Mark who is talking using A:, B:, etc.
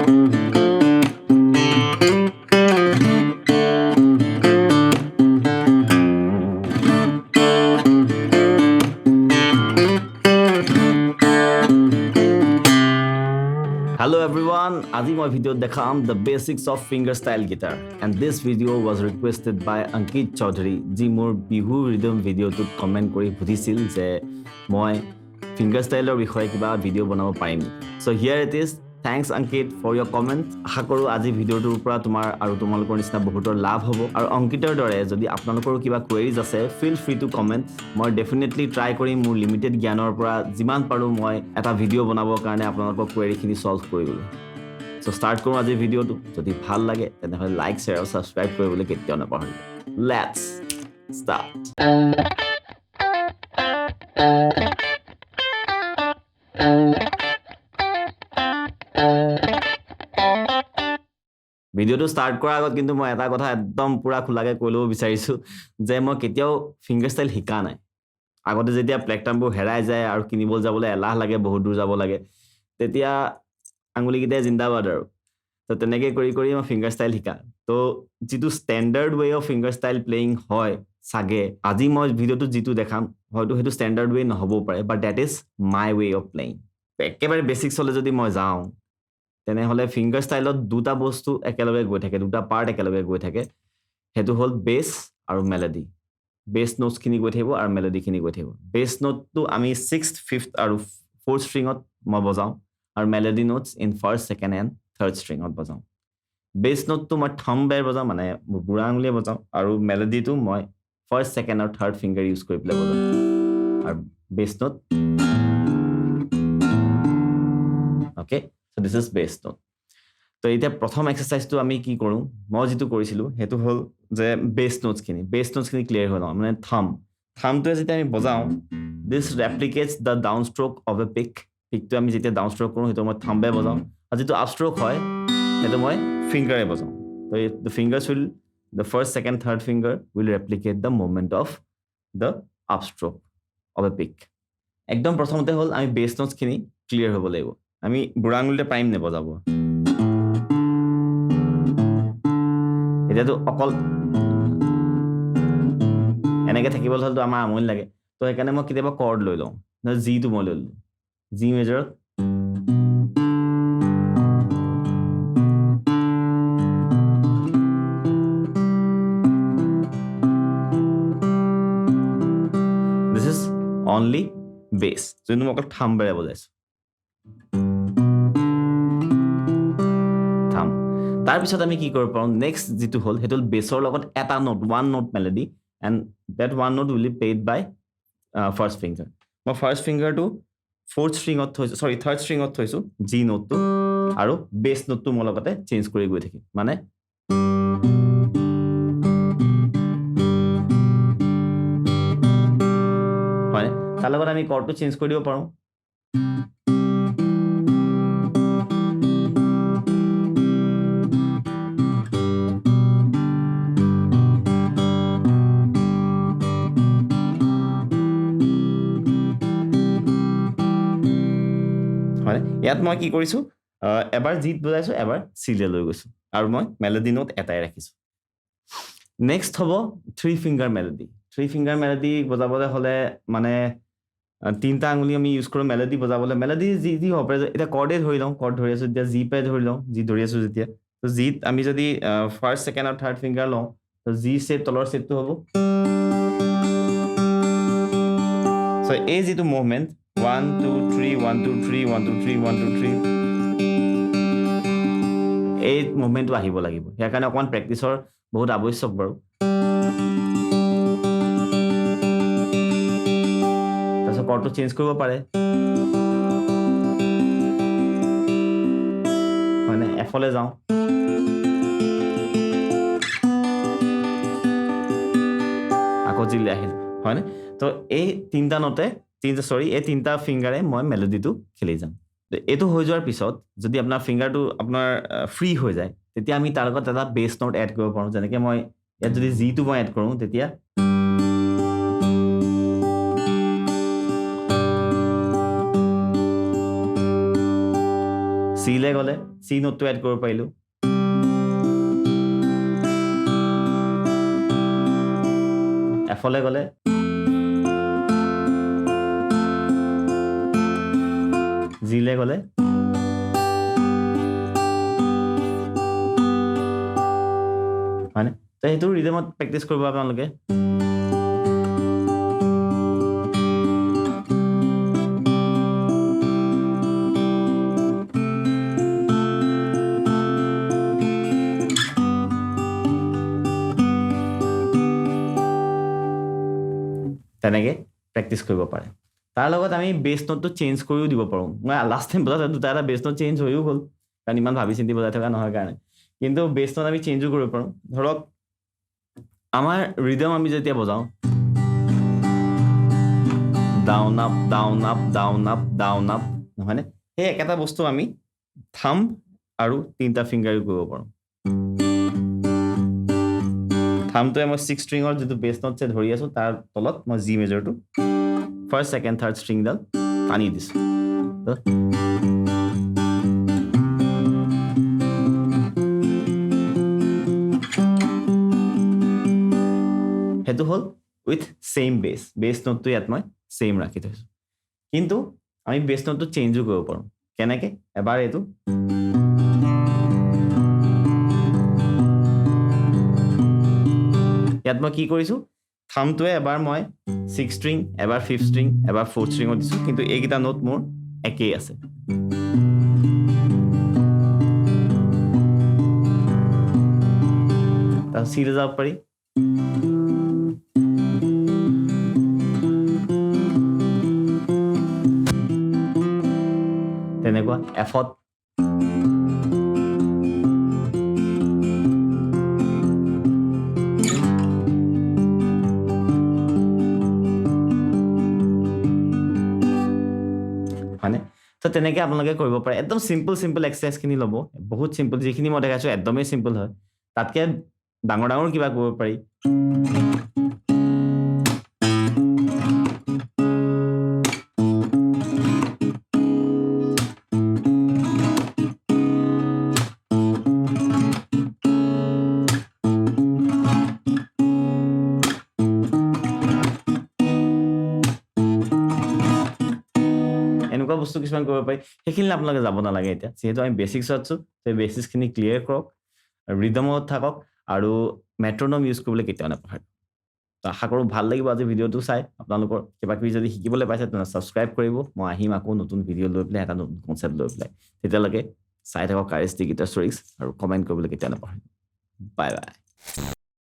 A: Hello everyone, আজি মই ভিডিঅ'ত দেখাম the basics of fingerstyle guitar and this video was requested by Ankit Chaudhary যি মোৰ বিহু ৰিদম ভিডিঅ'টোত কমেন্ট কৰি সুধিছিল যে মই fingerstyleৰ বিষয়ে কিবা ভিডিঅ' বনাব পাৰিম so here it is thanks Ankit for your comment আশা কৰো আজি ভিডিঅ'টোৰ পৰা তোমাৰ আৰু তোমালোকৰ নিচিনা বহুতৰ লাভ হ'ব আৰু অংকিতৰ দৰে যদি আপোনালোকৰ কিবা কোৱেৰিজ আছে feel free to comment মই ডেফিনেটলি ট্ৰাই কৰিম মোৰ লিমিটেড জ্ঞানৰ পৰা যিমান পাৰো মই এটা ভিডিঅ' বনাবৰ কাৰণে আপোনালোকৰ কোৱেৰিখিনি সলভ কৰিবলৈ so start কৰো আজি ভিডিঅ'টো যদি ভাল লাগে তেনেহলে লাইক শ্বেয়াৰ আৰু সাবস্ক্ৰাইব কৰিবলৈ কেতিয়াও নাপাহৰিব let's start ভিডিঅ'টো স্টাৰ্ট কৰাৰ আগত কিন্তু মই এটা কথা একদম পুৰা খুলাকে কৈ ল'ব বিচাৰিছো যে মই কেতিয়াও ফিংগাৰষ্টাইল শিকা নাই আগতে যেতিয়া প্লেকটামবোৰ হেৰাই যায় আৰু কিনিবলৈ যাবলৈ এলাহ লাগে বহুত দূৰ যাব লাগে তেতিয়া আঙুলিকেইটা জিন্দাবাদ আৰু তো তেনেকৈ কৰি কৰি মই ফিংগাৰষ্টাইল শিকা তো যিটো ষ্টেণ্ডাৰ্ড ৱে অফ ফিংগাৰষ্টাইল প্লেয়িং হয় চাগে আজি মই ভিডিঅ'টো যিটো দেখাম হয়তো সেইটো ষ্টেণ্ডাৰ্ড ৱে নহ'বও পাৰে but that is my way of playing একেবাৰে বেছিক্সলৈ যদি মই যাওঁ তেনেহলে ফিংগাৰ ষ্টাইলত দুটা বস্তু একেলগে গৈ থাকে দুটা পাৰ্ট একেলগে গৈ থাকে হেতু হল বেস আৰু মেলোডি বেস নোটস খিনি গৈ থাকিব আৰু মেলোডি খিনি গৈ থাকিব বেস নোটটো আমি 6th 5th আৰু 4th স্ট্ৰিংত মই বজাওঁ আৰু melody notes in first second and third স্ট্ৰিংত বজাওঁ বেস নোটটো মই থাম্ব বেৰ বজাওঁ মানে বুঢ়া আঙুলিয়ে বজাওঁ আৰু মেলোডিটো মই ফাৰ্স্ট সেকেন্ড আৰু থাৰ্ড ফিংগাৰ ইউজ কৰি পেলাই বজাওঁ আৰু base note okay so this is bass note তো এতিয়া প্ৰথম এক্সাৰসাইজটো আমি কি কৰোঁ মই যেটো কৰিছিলো হেতু হল যে bass notes খিনি ক্লিয়াৰ হৈ লওঁ মানে থামটো যেতিয়া আমি বজাওঁ this replicates the downstroke of a pick পিকটো আমি যেতিয়া ডাউনষ্ট্ৰোক কৰোঁ হেতু মই থাম্বে বজাওঁ আৰু যেটো আপষ্ট্ৰোক হয় হেতু মই ফিংগাৰে বজাওঁ তো the fingers will the first second third finger will replicate the movement of the upstroke of a pick একদম প্ৰথমতে হল আমি bass notes খিনি ক্লিয়াৰ হ'ব লাগিব আমি বুঢ়া আঙুলিতে পাইম নে বজাব এতিয়াতো অকল এনেকে থাকিবলৈ হলতো আমাৰ আমনি লাগে তো সেইকাৰণে মই কেতিয়াবা কৰ্ড লৈ লওঁ না জি টো মই লৈ লওঁ G major this is only bass যোনটো মই অকল থাম্বেৰে বজাইছো তাৰ পিছত আমি কি কৰিব পাৰোঁ নেক্সট যেটো হল হেতু বেছৰ লগত এটা note one note melody and that one note will be played by first finger মই ফাৰ্স্ট ফিংগাৰটো ফোৰ্থ স্ট্ৰিংত থৈছো সৰি থাৰ্ড স্ট্ৰিংত থৈছো জি নোটটো আৰু বেছ নোটটো মই লগতে চেঞ্জ কৰি গৈ থাকিম মানে হয় তাৰ লগত আমি কৰ্ডটো চেঞ্জ কৰি দিব পাৰোঁ ইয়াত মই কি কৰিছো এবাৰ জিত বজাইছো এবাৰ সিলে লৈ গৈছো আৰু মই মেলোডি নোট এটাই ৰাখিছো নেক্সট হ'ব 3 ফিংগাৰ মেলোডি বজাবলৈ হলে মানে তিনটা আঙুলি আমি ইউজ কৰো মেলোডি বজাবলৈ মেলোডি জি হ'ব এটা কৰ্ডে ধৰি লওঁ কৰ্ড ধৰি আছো এতিয়া জি পে ধৰি লওঁ জি ধৰি আছো যেতিয়া তো জিত আমি যদি ফাৰ্স্ট সেকেন্ড আৰু থাৰ্ড ফিংগাৰ লওঁ তো জি শেপ তলৰ শেপটো হ'ব সো এই যেটো মুভমেন্ট 1 2 3 1 2 3 1 2 3 1 2 3 এই মুভমেন্টটো আহিব লাগিব ইয়াৰ কাৰণে অকমান প্ৰেক্টিছৰ বহুত আৱশ্যক বাৰু তাৰপিছত কৰ্ডটো চেঞ্জ কৰিব পাৰে মানে এফলে যাওঁ আকৌ জিলে আহিল হয়নে তো এই তিনটা নোটে এই তিনটা ফিংগাৰে মই মেলোডিটো খেলি যাম এইটো হৈ যোৱাৰ পিছত যদি আপোনাৰ ফিংগাৰটো আপোনাৰ ফ্ৰী হৈ যায় তেতিয়া আমি তাৰ লগত এটা বেছ নোট এড কৰিব পাৰোঁ যেনেকৈ মই ইয়াত যদি জি টো মই এড কৰোঁ তেতিয়া C লে গলে C নোটটো এড কৰিব পাৰিলো F লে গলে G লে গলে মানে তো হেতু ৰিদমত প্ৰেক্টিস কৰিব আপোনালোকে তেনেকে প্ৰেক্টিস কৰিব পাৰে তাৰ লগত আমি বেস নোটটো চেঞ্জ কৰিও দিব পাৰো মই লাষ্ট টাইম বজাত দুটা এটা বেস নোট চেঞ্জ হৈও গল কাৰণ ইমান ভাবি চিন্তি বজাই থকা নহয় কাৰণে কিন্তু বেস নোট আমি চেঞ্জও কৰিব পাৰো ধৰক আমাৰ ৰিদম আমি যেতিয়া বজাও down up down up down up down up নহয়নে এই একটা বস্তু আমি থাম্ব আৰু তিনটা ফিংগাৰ কৰিব পাৰো থাম্বটো মই 6 ষ্ট্ৰিঙৰ যেটো বেস নোট চে ধৰি আছো তাৰ তলত মই জি মেজৰটো ফাৰ্স্ট সেকেন্ড থাৰ্ড ষ্ট্ৰিং ডাল টানি দিছো হেতু হল উইথ সেম বেস নোটটো ইয়াত মই সেম ৰাখি থৈছো কিন্তু আমি বেস নোটটো চেঞ্জও কৰিব পাৰো কেনেকে এবাৰ এটো ইয়াত মই কি কৰিছো থাম্বটোৱে এবাৰ মই 6 ষ্ট্ৰিং এবাৰ 5 ষ্ট্ৰিং এবাৰ 4 ষ্ট্ৰিংত দিছো কিন্তু এইকেইটা নোট মোৰ একেই আছে তাৰ সিলে যাব পাৰি তেনেকুৱা এফত মানে তো তেনেকে আপোনালোকে কৰিব পাৰে একদম সিম্পল এক্সাৰসাইজ খিনি লব বহুত সিম্পল যিখিনি মই দেখাইছো একদমই সিম্পল হয় তাতকে ডাঙৰ কিবা কৰিব পাৰি বস্তু কিছুমান কৰিব পাৰি সেইখিনি আপোনালোকে যাব নালাগে এতিয়া যেহেতু আমি বেসিক্স আছো সেই বেসিক্স খিনি ক্লিয়াৰ কৰক ৰিদমত থাকক আৰু মেট্ৰোনম ইউজ কৰিবলৈ কেতিয়াও নাপাহৰিব আশা কৰো ভাল লাগিব আজি ভিডিওটো চাই আপোনালোকৰ কিবা কিবি যদি শিকিবলৈ পাইছে তেনে সাবস্ক্ৰাইব কৰিব মই আহিম আকৌ নতুন ভিডিও লৈ পেলাই এটা নতুন কনসেপ্ট লৈ পেলাই তেতিয়ালৈকে চাই থাকক কাৰেজ গিটাৰ ষ্টৰিজ আৰু কমেন্ট কৰিবলৈ কেতিয়াও নাপাহৰিব বাই বাই